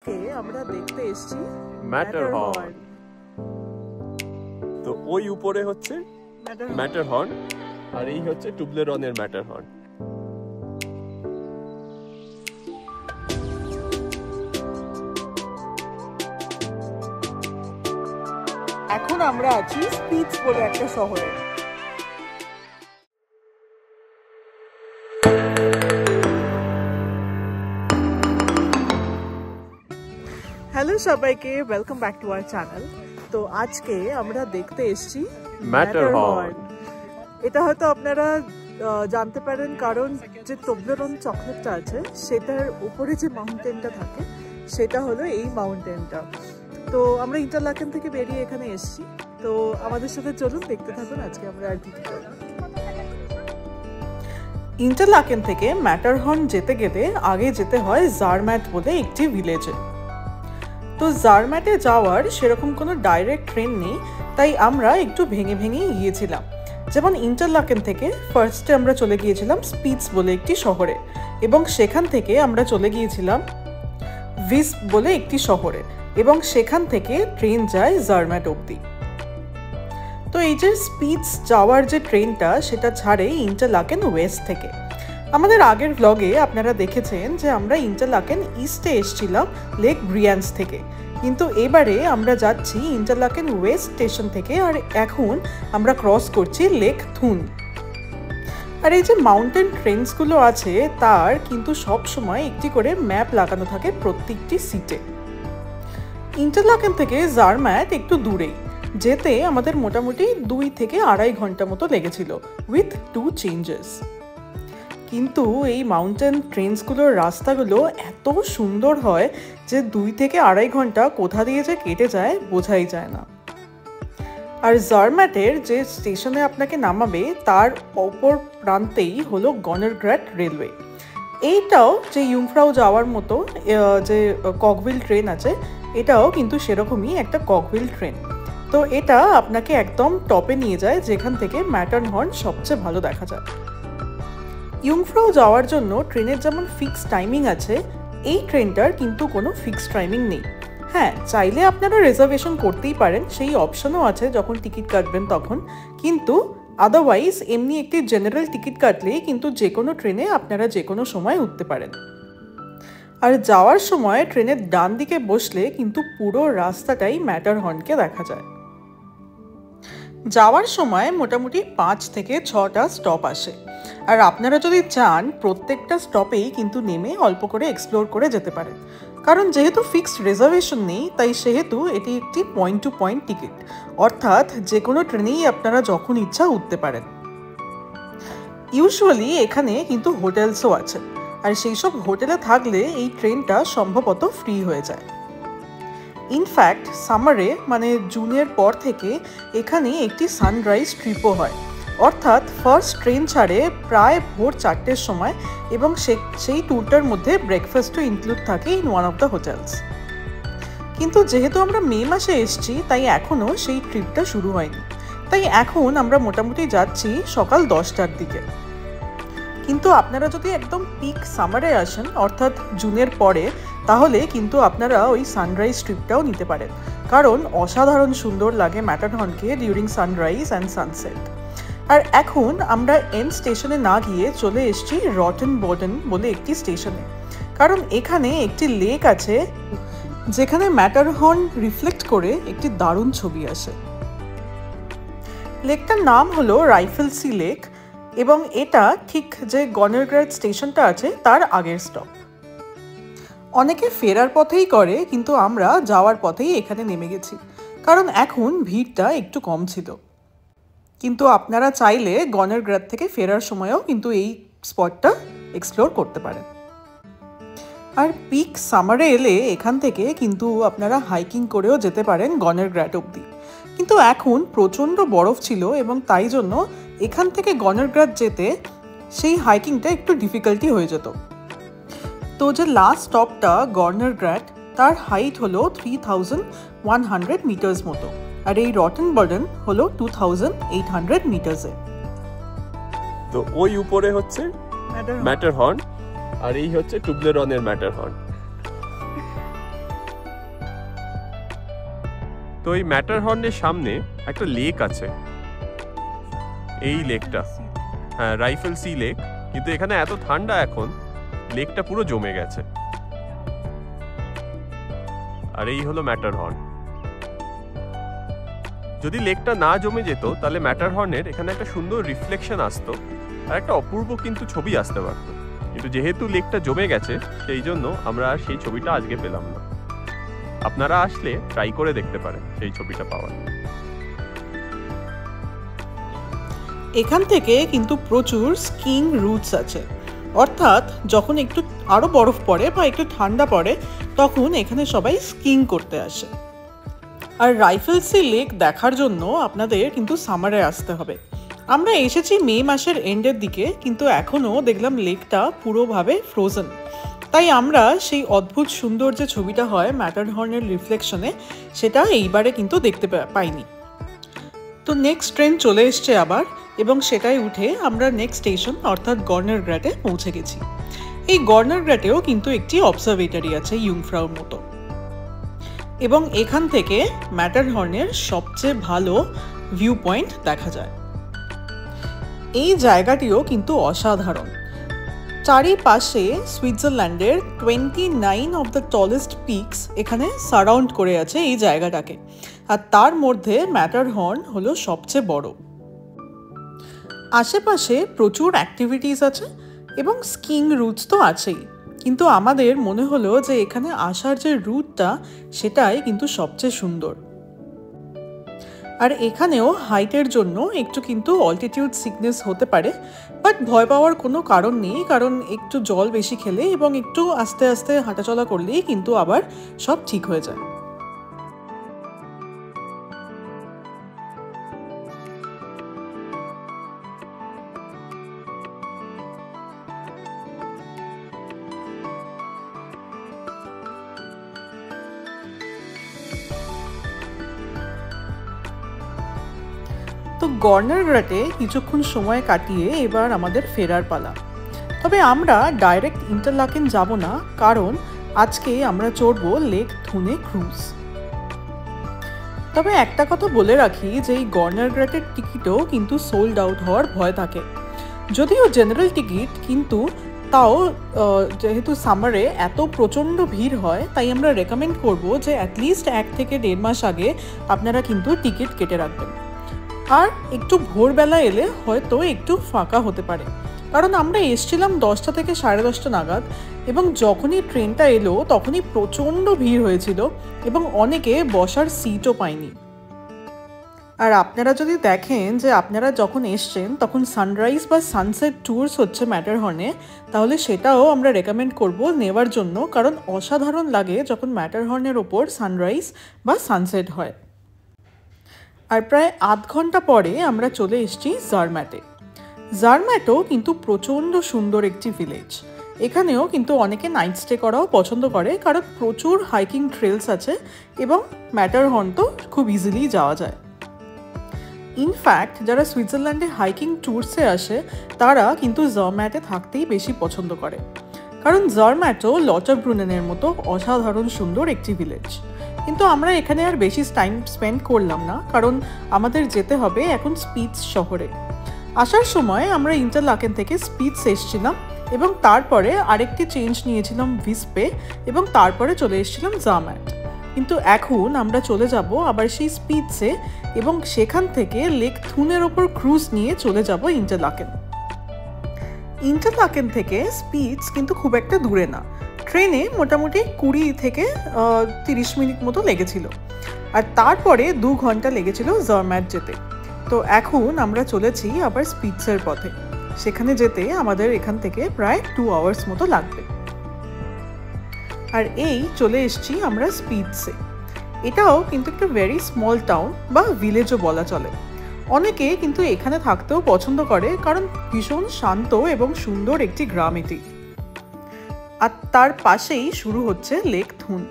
কে আমরা দেখতে এসেছি ম্যাটারহর্ন। তো ওই উপরে হচ্ছে ম্যাটারহর্ন আর এই হচ্ছে টুবলেরনের ম্যাটারহর্ন। এখন আমরা আছি স্পিটস বলে একটা শহরে। হ্যালো সবাইকে, welcome back to our channel. তো আজকে আমরা দেখতে এসেছি ম্যাটারহর্ন। এটা হয়তো আপনারা জানতে পারেন কারণ যে টোবলেরন চকলেটটা আছে সেটার উপরে যে মাউন্টেনটা থাকে সেটা হলো এই মাউন্টেনটা। তো আমরা ইন্টারলাকেন থেকে বেরিয়ে এখানে এসেছি। তো আমাদের সাথে চলুন দেখতে থাকুন আজকে আমরা আর কি করি। ইন্টারলাকেন থেকে ম্যাটারহর্ন যেতে গেলে আগে যেতে হয় জারম্যাট বলে একটি ভিলেজে। তো জারম্যাটে যাওয়ার সেরকম কোনো ডাইরেক্ট ট্রেন নেই, তাই আমরা একটু ভেঙে ভেঙেই গিয়েছিলাম। যেমন ইন্টারলাকেন থেকে ফার্স্টে আমরা চলে গিয়েছিলাম স্পিটস বলে একটি শহরে, এবং সেখান থেকে আমরা চলে গিয়েছিলাম ভিস্প বলে একটি শহরে, এবং সেখান থেকে ট্রেন যায় জারম্যাট অবধি। তো এই যে স্পিটস যাওয়ার যে ট্রেনটা সেটা ছাড়ে ইন্টারলাকেন ওয়েস্ট থেকে। আমাদের আগের ব্লগে আপনারা দেখেছেন যে আমরা ইন্টারলাকেন ইস্টে এসেছিলাম লেক ব্রিয়ান্স থেকে, কিন্তু এবারে আমরা যাচ্ছি ইন্টারলাকেন ওয়েস্ট স্টেশন থেকে, আর এখন আমরা ক্রস করছি লেক থুন। আর এই যে মাউন্টেন ট্রেনসগুলো আছে তার কিন্তু সব সময় একটি করে ম্যাপ লাগানো থাকে প্রত্যেকটি সিটে। ইন্টারলাকেন থেকে জারম্যাট একটু দূরেই, যেতে আমাদের মোটামুটি 2 থেকে 2.5 ঘন্টা মতো লেগেছিল উইথ 2 চেঞ্জেস। কিন্তু এই মাউন্টেন ট্রেনসগুলোর রাস্তাগুলো এত সুন্দর হয় যে 2 থেকে 2.5 ঘন্টা কোথা দিয়ে যে কেটে যায় বোঝাই যায় না। আর জারম্যাটের যে স্টেশনে আপনাকে নামাবে তার অপর প্রান্তেই হলো গনারগ্রাট রেলওয়ে। এইটাও যে ইউংফ্রাউ যাওয়ার মতো যে ককভিল ট্রেন আছে, এটাও কিন্তু সেরকমই একটা ককভিল ট্রেন। তো এটা আপনাকে একদম টপে নিয়ে যায়, যেখান থেকে ম্যাটারহর্ন সবচেয়ে ভালো দেখা যায়। ইউংফ্রাউ যাওয়ার জন্য ট্রেনের যেমন ফিক্সড টাইমিং আছে, এই ট্রেনটার কিন্তু কোনো ফিক্সড টাইমিং নেই। হ্যাঁ, চাইলে আপনারা রিজার্ভেশন করতেই পারেন, সেই অপশনও আছে যখন টিকিট কাটবেন তখন, কিন্তু আদারওয়াইজ এমনি একটি জেনারেল টিকিট কাটলেই কিন্তু যে কোনো ট্রেনে আপনারা যে কোনো সময় উঠতে পারেন। আর যাওয়ার সময় ট্রেনের ডান দিকে বসলে কিন্তু পুরো রাস্তাটাই ম্যাটারহর্নকে দেখা যায়। যাওয়ার সময় মোটামুটি 5 থেকে 6টা স্টপ আসে, আর আপনারা যদি চান প্রত্যেকটা স্টপেই কিন্তু নেমে অল্প করে এক্সপ্লোর করে যেতে পারেন। কারণ যেহেতু ফিক্সড রিজার্ভেশন নেই, তাই সেহেতু এটি একটি পয়েন্ট টু পয়েন্ট টিকিট, অর্থাৎ যে কোনো ট্রেনেই আপনারা যখন ইচ্ছা উঠতে পারেন। ইউজুয়ালি এখানে কিন্তু হোটেলসও আছে, আর সেই সব হোটেলে থাকলে এই ট্রেনটা সম্ভবত ফ্রি হয়ে যায়। ইনফ্যাক্ট সামারে মানে জুনের পর থেকে এখানে একটি সানরাইজ ট্রিপও হয়, অর্থাৎ ফার্স্ট ট্রেন ছাড়ে প্রায় ভোর 4টের সময়, এবং সেই ট্যুরটার মধ্যে ব্রেকফাস্টও ইনক্লুড থাকে in one of the hotels. কিন্তু যেহেতু আমরা মে মাসে এসেছি তাই এখনও সেই ট্রিপটা শুরু হয়নি, তাই এখন আমরা মোটামুটি যাচ্ছি সকাল 10টার দিকে। কিন্তু আপনারা যদি একদম পিক সামারে আসেন অর্থাৎ জুনের পরে, তাহলে কিন্তু আপনারা ওই সানরাইজ ট্রিপটাও নিতে পারেন, কারণ অসাধারণ সুন্দর লাগে ম্যাটারহর্নকে ডিউরিং সানরাইজ অ্যান্ড সানসেট। আর এখন আমরা এন্ড স্টেশনে না গিয়ে চলে এসেছি রটেনবোর্ডেন বলে একটি স্টেশনে, কারণ এখানে একটি লেক আছে যেখানে ম্যাটারহর্ন রিফ্লেক্ট করে একটি দারুণ ছবি আসে। লেকটার নাম হলো রাইফেলসি লেক, এবং এটা ঠিক যে গনারগ্রাট স্টেশনটা আছে তার আগের স্টপ। অনেকে ফেরার পথেই করে, কিন্তু আমরা যাওয়ার পথেই এখানে নেমে গেছি, কারণ এখন ভিড়টা একটু কম ছিল। কিন্তু আপনারা চাইলে গনারগ্রাট থেকে ফেরার সময়ও কিন্তু এই স্পটটা এক্সপ্লোর করতে পারেন। আর পিক সামারে এলে এখান থেকে কিন্তু আপনারা হাইকিং করেও যেতে পারেন গনারগ্রাট অবধি, কিন্তু এখন প্রচণ্ড বরফ ছিল এবং তাই জন্য এখান থেকে গনারগ্রাট যেতে সেই হাইকিংটা একটু ডিফিকাল্টি হয়ে যেত। তো যে লাস্ট স্টপটা গনারগ্রাট, তার হাইট হলো 3100 মিটার্স মতো, আর এই রটেনবোর্ডেন হলো 2800 মিটার্সে। তো ওই উপরে হচ্ছে ম্যাটারহর্ন আর এই হচ্ছে টুবলেরনের ম্যাটারহর্ন। তো এই ম্যাটারহর্নের সামনে একটা লেক আছে, এই লেকটা, হ্যাঁ রাইফেল সি লেক। কিন্তু এখানে এত ঠান্ডা এখন, লেকটা পুরো জমে গেছে। আর এই হলো ম্যাটারহর্ন। যদি লেকটা না জমে যেত তাহলে ম্যাটারহর্নের এখানে একটা সুন্দর রিফ্লেকশন আসতো আর একটা অপূর্ব কিন্তু ছবি আসতে পারত। কিন্তু যেহেতু লেকটা জমে গেছে সেই জন্য আমরা আর সেই ছবিটা আজকে পেলাম না। আপনারা আসলে ট্রাই করে দেখতে পারেন সেই ছবিটা পাওয়ার। এখান থেকে কিন্তু প্রচুর স্কিইং রুটস আছে, অর্থাৎ যখন একটু আরো বরফ পড়ে বা একটু ঠান্ডা পড়ে তখন এখানে সবাই স্কিইং করতে আসে। আর রাইফেল সি লেক দেখার জন্য আপনাদের কিন্তু সামারে আসতে হবে। আমরা এসেছি মে মাসের এন্ডের দিকে, কিন্তু এখনও দেখলাম লেকটা পুরোভাবে ফ্রোজেন। তাই আমরা সেই অদ্ভুত সুন্দর যে ছবিটা হয় ম্যাটারহর্নের রিফ্লেকশনে, সেটা এইবারে কিন্তু দেখতে পাইনি। তো নেক্সট ট্রেন চলে এসছে আবার, এবং সেটাই উঠে আমরা নেক্সট স্টেশন অর্থাৎ গর্নার গ্র্যাটে পৌঁছে গেছি। এই গর্নার গ্র্যাটেও কিন্তু একটি অবজারভেটরি আছে ইয়ুংফ্রাউর মতো, এবং এখান থেকে ম্যাটারহর্নের সবচেয়ে ভালো ভিউ পয়েন্ট দেখা যায়। এই জায়গাটিও কিন্তু অসাধারণ। চারিপাশে সুইজারল্যান্ডের 29 অফ দ্য টলেস্ট পিকস এখানে সারাউন্ড করে আছে এই জায়গাটাকে, আর তার মধ্যে ম্যাটারহর্ন হলো সবচেয়ে বড়। আশেপাশে প্রচুর অ্যাক্টিভিটিস আছে এবং স্কিইং রুটস তো আছেই, কিন্তু আমাদের মনে হলো যে এখানে আসার যে রুটটা সেটাই কিন্তু সবচেয়ে সুন্দর। আর এখানেও হাইটের জন্য একটু কিন্তু অল্টিটিউড সিকনেস হতে পারে, বাট ভয় পাওয়ার কোনো কারণ নেই, কারণ একটু জল বেশি খেলে এবং একটু আস্তে আস্তে হাঁটাচলা করলেই কিন্তু আবার সব ঠিক হয়ে যায়। তো গর্নার গ্র্যাটে কিছুক্ষণ সময় কাটিয়ে এবার আমাদের ফেরার পালা। তবে আমরা ডাইরেক্ট ইন্টারলাকেন যাব না, কারণ আজকে আমরা চড়বো লেক থুনে ক্রুজ। তবে একটা কথা বলে রাখি যে এই গর্নার গ্র্যাটের টিকিটও কিন্তু সোল্ড আউট হওয়ার ভয় থাকে। যদিও জেনারেল টিকিট, কিন্তু তাও যেহেতু সামারে এত প্রচণ্ড ভিড় হয়, তাই আমরা রেকমেন্ড করব যে অ্যাটলিস্ট 1 থেকে 1.5 মাস আগে আপনারা কিন্তু টিকিট কেটে রাখবেন। আর একটু ভোরবেলা এলে হয়তো একটু ফাঁকা হতে পারে, কারণ আমরা এসছিলাম 10টা থেকে 10:30 নাগাদ, এবং যখনই ট্রেনটা এলো তখনই প্রচণ্ড ভিড় হয়েছিল এবং অনেকে বসার সিটও পায়নি। আর আপনারা যদি দেখেন যে আপনারা যখন এসছেন তখন সানরাইজ বা সানসেট ট্যুরস হচ্ছে ম্যাটারহর্নে, তাহলে সেটাও আমরা রেকমেন্ড করব নেওয়ার জন্য, কারণ অসাধারণ লাগে যখন ম্যাটারহর্নের ওপর সানরাইজ বা সানসেট হয়। আর প্রায় আধ ঘন্টা পরে আমরা চলে এসেছি জারম্যাটে। জারম্যাটও কিন্তু প্রচণ্ড সুন্দর একটি ভিলেজ। এখানেও কিন্তু অনেকে নাইট স্টে করাও পছন্দ করে, কারণ প্রচুর হাইকিং ট্রেলস আছে এবং ম্যাটারহর্ন তো খুব ইজিলি যাওয়া যায়। ইনফ্যাক্ট যারা সুইজারল্যান্ডে হাইকিং ট্যুরসে আসে তারা কিন্তু জারম্যাটে থাকতেই বেশি পছন্দ করে, কারণ জারম্যাটও লটারব্রুনেনের মতো অসাধারণ সুন্দর একটি ভিলেজ। কিন্তু আমরা এখানে আর বেশি টাইম স্পেন্ড করলাম না, কারণ আমাদের যেতে হবে এখন স্পিৎজ শহরে। আসার সময় আমরা ইন্টারলাকেন থেকে স্পিৎজ এসেছিলাম এবং তারপরে আরেকটি চেঞ্জ নিয়েছিলাম ভিসপে, এবং তারপরে চলে এসেছিলাম জারম্যাট। কিন্তু এখন আমরা চলে যাব আবার সেই স্পিৎজে, এবং সেখান থেকে লেক থুনের ওপর ক্রুজ নিয়ে চলে যাব ইন্টারলাকেন। ইন্টারলাকেন থেকে স্পিৎজ কিন্তু খুব একটা দূরে না, ট্রেনে মোটামুটি 20 থেকে 30 মিনিট মতো লেগেছিল, আর তারপরে 2 ঘন্টা লেগেছিল জারম্যাট যেতে। তো এখন আমরা চলেছি আবার স্পিৎজের পথে, সেখানে যেতে আমাদের এখান থেকে প্রায় 2 আওয়ার্স মতো লাগবে। আর এই চলে এসেছি আমরা স্পিৎজে। এটাও কিন্তু একটা ভেরি স্মল টাউন বা ভিলেজও বলা চলে। অনেকে কিন্তু এখানে থাকতেও পছন্দ করে, কারণ ভীষণ শান্ত এবং সুন্দর একটি গ্রাম এটি। আর তার পাশেই শুরু হচ্ছে লেক থুন।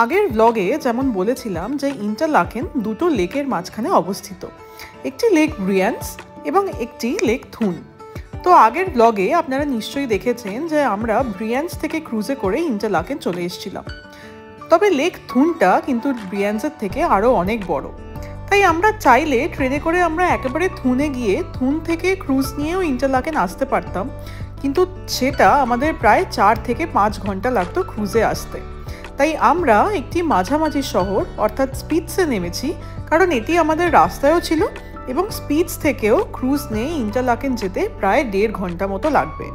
আগের ব্লগে যেমন বলেছিলাম যে ইন্টারলাকেন দুটো লেকের মাঝখানে অবস্থিত, একটি লেক ব্রিয়ান্স এবং একটি লেক থুন। তো আগের ব্লগে আপনারা নিশ্চয়ই দেখেছেন যে আমরা ব্রিয়ান্স থেকে ক্রুজে করে ইন্টারলাকেন চলে এসেছিলাম। তবে লেক থুনটা কিন্তু ব্রিয়ান্সের থেকে আরও অনেক বড়। তাই আমরা চাইলে ট্রেনে করে আমরা একেবারে থুনে গিয়ে থুন থেকে ক্রুজ নিয়েও ইন্টারলাকেন আসতে পারতাম, কিন্তু সেটা আমাদের প্রায় 4 থেকে 5 ঘন্টা লাগতো ক্রুজে আসতে। তাই আমরা একটি মাঝামাঝি শহর অর্থাৎ স্পিৎসে নেমেছি, কারণ এটি আমাদের রাস্তায়ও ছিল এবং স্পিৎস থেকেও ক্রুজ নিয়ে ইন্টারলাকেন যেতে প্রায় 1.5 ঘন্টা মতো লাগবে।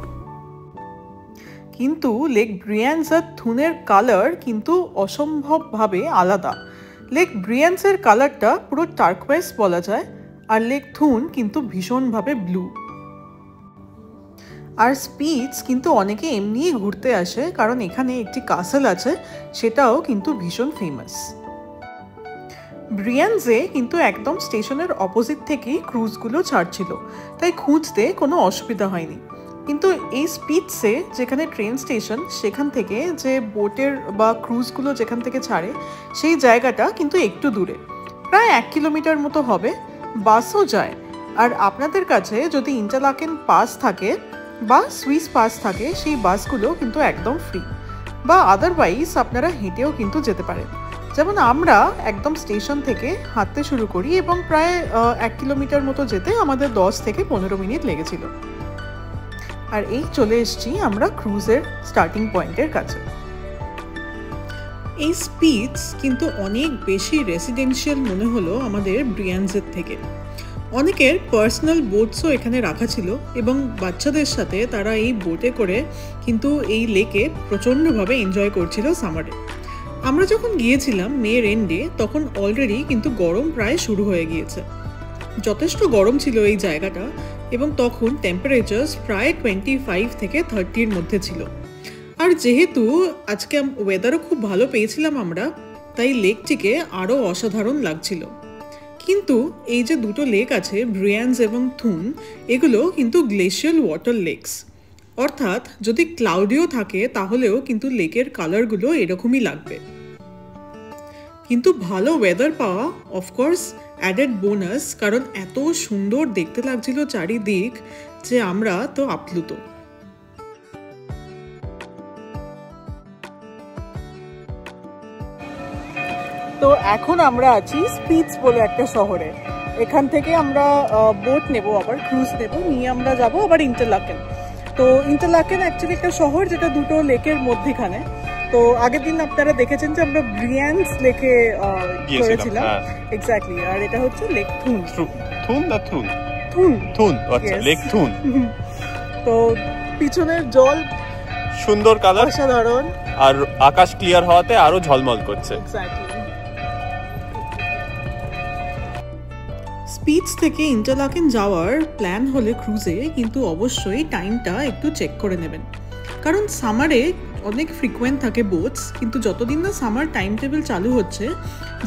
কিন্তু লেক ব্রিয়ান্স আর থুনের কালার কিন্তু অসম্ভবভাবে আলাদা। লেক ব্রিয়ান্সের কালারটা পুরো টার্কোয়েস বলা যায়, আর লেক থুন কিন্তু ভীষণভাবে ব্লু। আর স্পিৎস কিন্তু অনেকে এমনিই ঘুরতে আসে, কারণ এখানে একটি কাসেল আছে, সেটাও কিন্তু ভীষণ ফেমাস। ব্রিয়ান্সে কিন্তু একদম স্টেশনের অপোজিট থেকেই ক্রুজগুলো ছাড়ছিল, তাই খুঁজতে কোনো অসুবিধা হয়নি। কিন্তু এই স্পিৎসে যেখানে ট্রেন স্টেশন, সেখান থেকে যে বোটের বা ক্রুজগুলো যেখান থেকে ছাড়ে সেই জায়গাটা কিন্তু একটু দূরে, প্রায় 1 কিলোমিটার মতো হবে। বাসও যায়, আর আপনাদের কাছে যদি ইন্টারলাকেন পাস থাকে বা সুইস পাস থাকে, সেই বাসগুলো কিন্তু একদম ফ্রি, বা আদারওয়াইজ আপনারা হেঁটেও কিন্তু যেতে পারেন। যেমন আমরা একদম স্টেশন থেকে হাঁটতে শুরু করি এবং প্রায় 1 কিলোমিটার মতো যেতে আমাদের 10 থেকে 15 মিনিট লেগেছিল। আর এই চলে এসেছি আমরা ক্রুজের স্টার্টিং পয়েন্টের কাছে। এই স্পিৎস কিন্তু অনেক বেশি রেসিডেন্সিয়াল মনে হলো আমাদের ব্রিয়ান্সের থেকে। অনেকের পার্সোনাল বোটসও এখানে রাখা ছিল এবং বাচ্চাদের সাথে তারা এই বোটে করে কিন্তু এই লেকে প্রচণ্ডভাবে এনজয় করছিল সামারে। আমরা যখন গিয়েছিলাম মের এন্ডে, তখন অলরেডি কিন্তু গরম প্রায় শুরু হয়ে গিয়েছে। যথেষ্ট গরম ছিল এই জায়গাটা, এবং তখন টেম্পারেচার প্রায় 25 থেকে 30-এর মধ্যে ছিল। আর যেহেতু আজকে ওয়েদারও খুব ভালো পেয়েছিলাম আমরা, তাই লেকটিকে আরও অসাধারণ লাগছিল। কিন্তু এই যে দুটো লেক আছে, ব্রিয়ান্স এবং থুন, এগুলো কিন্তু গ্লেশিয়াল ওয়াটার লেকস, অর্থাৎ যদি ক্লাউডিও থাকে তাহলেও কিন্তু লেকের কালারগুলো এরকমই লাগবে। কিন্তু ভালো ওয়েদার পাওয়া অফকোর্স অ্যাডেড বোনাস, কারণ এত সুন্দর দেখতে লাগছিল চারিদিক যে আমরা তো আপ্লুত। তো এখন আমরা আছি স্পিৎস বলে একটা শহরে। এখান থেকে আমরা বোট নেব, আবার ক্রুজ নেব, নিয়ে আমরা যাব আবার ইন্টারলাকেন। তো ইন্টারলাকেন অ্যাকচুয়ালি একটা শহর যেটা দুটো লেকের মধ্যখানে। তো আগের দিন আপনারা দেখেছেন যে আমরা ব্রিয়ান্স লেকে করেছিলাম, এক্স্যাক্টলি। আর এটা হচ্ছে লেক থুন। থুন না থুন? থুন। থুন, আচ্ছা, লেক থুন। তো পিছনের জল সুন্দর কালার, অসাধারণ, আর আকাশ ক্লিয়ার হওয়াতে আরো ঝলমল করছে। এক্স্যাক্টলি। স্পিৎস থেকে ইন্টারলাকেন যাওয়ার প্ল্যান হলে ক্রুজে কিন্তু অবশ্যই টাইমটা একটু চেক করে নেবেন, কারণ সামারে অনেক ফ্রিকোয়েন্ট থাকে বোটস, কিন্তু যতদিন না সামার টাইম টেবিল চালু হচ্ছে,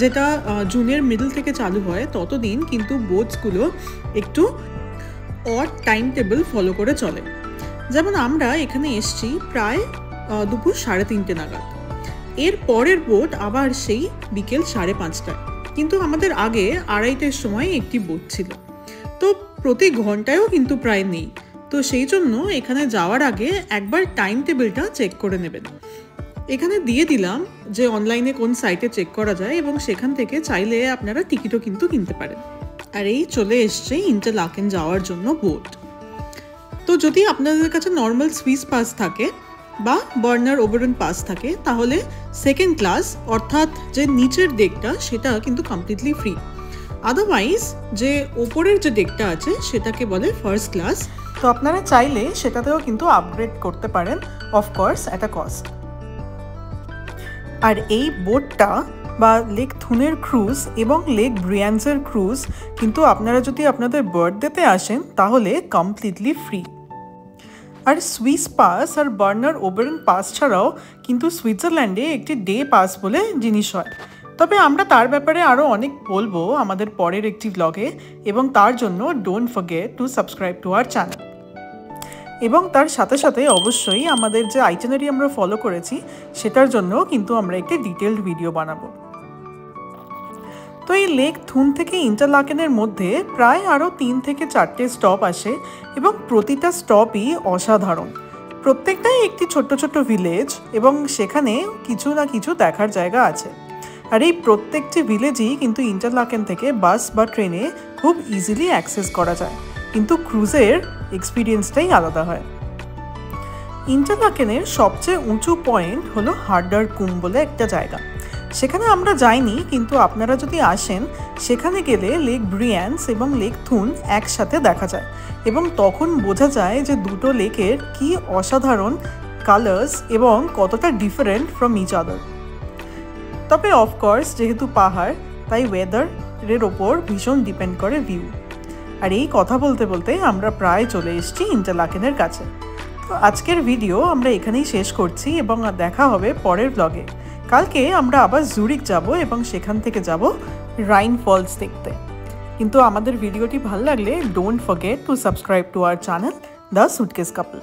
যেটা জুনের মিডল থেকে চালু হয়, ততদিন কিন্তু বোটসগুলো একটু অড টাইম টেবিল ফলো করে চলে। যেমন আমরা এখানে এসছি প্রায় দুপুর 3:30 নাগাদ। এর পরের বোট আবার সেই বিকেল 5:30টায়, কিন্তু আমাদের আগে 2:30টার সময় একটি বোট ছিল। তো প্রতি ঘন্টায়ও কিন্তু প্রায় নেই। তো সেই জন্য এখানে যাওয়ার আগে একবার টাইম টেবিলটা চেক করে নেবেন। এখানে দিয়ে দিলাম যে অনলাইনে কোন সাইটে চেক করা যায়, এবং সেখান থেকে চাইলে আপনারা টিকিটও কিন্তু কিনতে পারেন। আর এই চলে এসছে ইন্টারলাকেন যাওয়ার জন্য বোট। তো যদি আপনাদের কাছে নর্মাল সুইস পাস থাকে বা বার্নার ওবেরন পাস থাকে, তাহলে সেকেন্ড ক্লাস অর্থাৎ যে নিচের ডেকটা সেটা কিন্তু কমপ্লিটলি ফ্রি। আদারওয়াইজ যে ওপরের যে ডেকটা আছে সেটাকে বলে ফার্স্ট ক্লাস। তো আপনারা চাইলে সেটাতেও কিন্তু আপগ্রেড করতে পারেন, অফকোর্স অ্যাট আ কস্ট। আর এই বোটটা বা লেক থুনের ক্রুজ এবং লেক ব্রিয়ান্সের ক্রুজ কিন্তু আপনারা যদি আপনাদের বার্থডেতে আসেন তাহলে কমপ্লিটলি ফ্রি। আর সুইস পাস আর বার্নার ওবেরন পাস ছাড়াও কিন্তু সুইজারল্যান্ডে একটি ডে পাস বলে জিনিস হয়। তবে আমরা তার ব্যাপারে আরও অনেক বলবো আমাদের পরের একটি ব্লগে, এবং তার জন্য don't forget to subscribe to our channel. এবং তার সাথে সাথে অবশ্যই আমাদের যে আইটিনারি আমরা ফলো করেছি সেটার জন্য কিন্তু আমরা একটি ডিটেলড ভিডিও বানাবো। তো এই লেক থুন থেকে ইন্টারলাকেনের মধ্যে প্রায় আরও 3 থেকে 4টে স্টপ আসে, এবং প্রতিটা স্টপই অসাধারণ। প্রত্যেকটাই একটি ছোট্ট ছোট্ট ভিলেজ এবং সেখানে কিছু না কিছু দেখার জায়গা আছে। আর এই প্রত্যেকটি ভিলেজই কিন্তু ইন্টারলাকেন থেকে বাস বা ট্রেনে খুব ইজিলি অ্যাক্সেস করা যায়, কিন্তু ক্রুজের এক্সপিরিয়েন্সটাই আলাদা হয়। ইন্টারলাকেনের সবচেয়ে উঁচু পয়েন্ট হলো হার্ডার কুম বলে একটা জায়গা। সেখানে আমরা যাইনি, কিন্তু আপনারা যদি আসেন সেখানে গেলে লেক ব্রিয়ান্স এবং লেক থুন একসাথে দেখা যায় এবং তখন বোঝা যায় যে দুটো লেকের কি অসাধারণ কালার্স এবং কতটা ডিফারেন্ট ফ্রম ইচ আদার। তবে অফকোর্স যেহেতু পাহাড়, তাই ওয়েদারের ওপর ভীষণ ডিপেন্ড করে ভিউ। আর এই কথা বলতে বলতে আমরা প্রায় চলে এসেছি ইন্টারলাকেনের কাছে। তো আজকের ভিডিও আমরা এখানেই শেষ করছি এবং দেখা হবে পরের ব্লগে। কালকে আমরা আবার জুরিক যাব এবং সেখান থেকে যাব রাইন ফলস দেখতে। কিন্তু আমাদের ভিডিওটি ভালো লাগলে don't forget to subscribe to our channel the suitcase couple.